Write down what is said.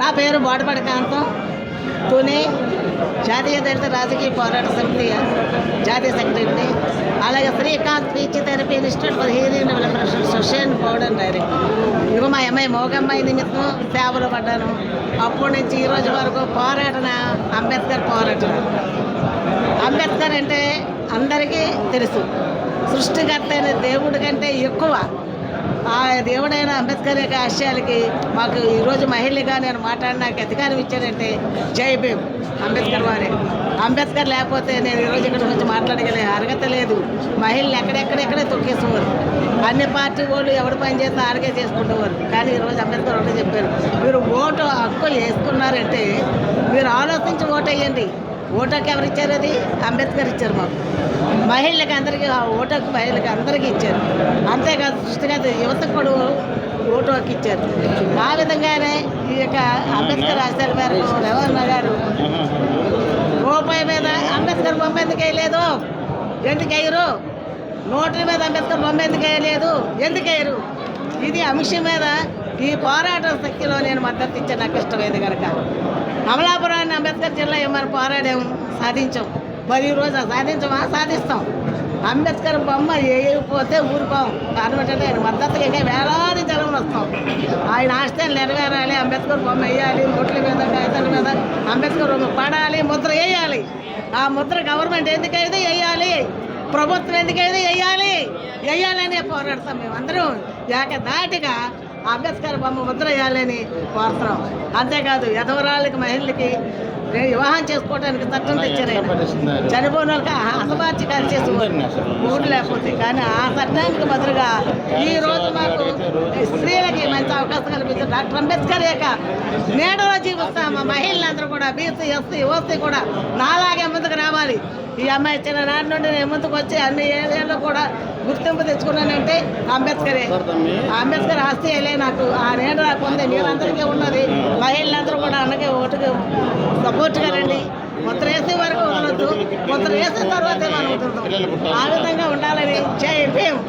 నా పేరు బోడపడి కాంతం, పూణే జాతీయ దళిత రాజకీయ పోరాట సమితి జాతీయ సెక్రటరీని. అలాగే Srikanth speech therapy institute for hearing development society board and director. ఇదిగో మా అమ్మాయి మోగమ్మాయి నిమిత్తం సేవలు పడ్డాను. అప్పటి నుంచి ఈ రోజు వరకు పోరాటన అంబేద్కర్ పోరాటన. అంబేద్కర్ అంటే అందరికీ తెలుసు, సృష్టికర్త అయిన దేవుడి కంటే ఎక్కువ ఆ దేవుడైన అంబేద్కర్ యొక్క ఆశయాలకి మాకు ఈరోజు మహిళగా నేను మాట్లాడినాక అధికారం ఇచ్చానంటే జై భీమ్ అంబేద్కర్ వారే. అంబేద్కర్ లేకపోతే నేను ఈరోజు ఇక్కడ గురించి మాట్లాడగలిగే అర్హత లేదు. మహిళలు ఎక్కడెక్కడెక్కడే తొక్కేసేవారు. అన్ని పార్టీ వాళ్ళు ఎవరు పని చేస్తే ఆడికే చేసుకుంటేవారు. కానీ ఈరోజు అంబేద్కర్ ఒకటే చెప్పారు, మీరు ఓటు హక్కు వేసుకున్నారంటే మీరు ఆలోచించి ఓటు వేయండి. ఓటుకి ఎవరు ఇచ్చారు? అది అంబేద్కర్ ఇచ్చారు మాకు. మహిళలకి అందరికీ ఆ ఓటుకు మహిళలకి అందరికీ ఇచ్చారు. అంతేకాదు సృష్టిగా యువతకు కూడా ఓటు హక్కు ఇచ్చారు. ఆ విధంగానే ఈ యొక్క అంబేద్కర్ ఆశయాల మేరకు రవణ గారు రూపాయి మీద అంబేద్కర్ బొమ్మ ఎందుకు వేయలేదు? ఎందుకు వేయరు? నోట్ల మీద అంబేద్కర్ బొమ్మ ఎందుకు వేయలేదు? ఎందుకు వేయరు? ఇది అంశం మీద ఈ పోరాట శక్తిలో నేను మద్దతు ఇచ్చాను. నాకు ఇష్టమైంది కనుక అమలాపురాన్ని అంబేద్కర్ జిల్లా ఏమని పోరాడాము, సాధించాం. మరి ఈరోజు సాధించమా? సాధిస్తాం. అంబేద్కర్ బొమ్మ వేయకపోతే ఊరుకోం. కారణం ఆయన మద్దతుగా వేలాది జనం వస్తాం. ఆయన ఆశయాలు నెరవేరాలి, అంబేద్కర్ బొమ్మ వేయాలి, నోట్ల మీద కాగితాల మీద అంబేద్కర్ బొమ్మ పడాలి, ముద్ర వేయాలి. ఆ ముద్ర గవర్నమెంట్ ఎందుకైతే వేయాలి, ప్రభుత్వం ఎందుకైతే వేయాలని పోరాడతాం. మేము అందరం ఏకధాటిగా అంబేద్కర్ బొమ్మ ముద్ర వేయాలని కోరుతున్నాం. అంతేకాదు ఎదవరాళ్ళకి మహిళలకి వివాహం చేసుకోవడానికి చట్టం తెచ్చారు. చనిపోయిన వాళ్ళకి హతమార్చి కలిసేసి ఊరు లేకపోతే. కానీ ఆ చట్టానికి బదులుగా ఈరోజు మాకు స్త్రీలకి మంచి అవకాశం కల్పించారు. డాక్టర్ అంబేద్కర్ యొక్క నేడలో జీవిస్తాం. మా మహిళలందరూ కూడా బీసీ, ఎస్సీ, ఓసీ కూడా నాలాగే ముందుకు రావాలి. ఈ అమ్మాయి చిన్ననాటి నుండి నేను ముందుకు వచ్చి అన్ని ఏరియాలో కూడా గుర్తింపు తెచ్చుకున్నానంటే అంబేద్కరే. అంబేద్కర్ ఆస్తిలే నాకు. ఆ నేడు నాకు ఉంది, మీరందరికీ ఉన్నది. మహిళలందరూ కూడా అన్నకి ఓటుకు సపోర్ట్గా రండి. ముద్ర వేసే వరకు వదలొద్దు, ముద్ర వేసిన తర్వాతే మనం వదులుతాం. ఆ విధంగా ఉండాలని జై భీమ్.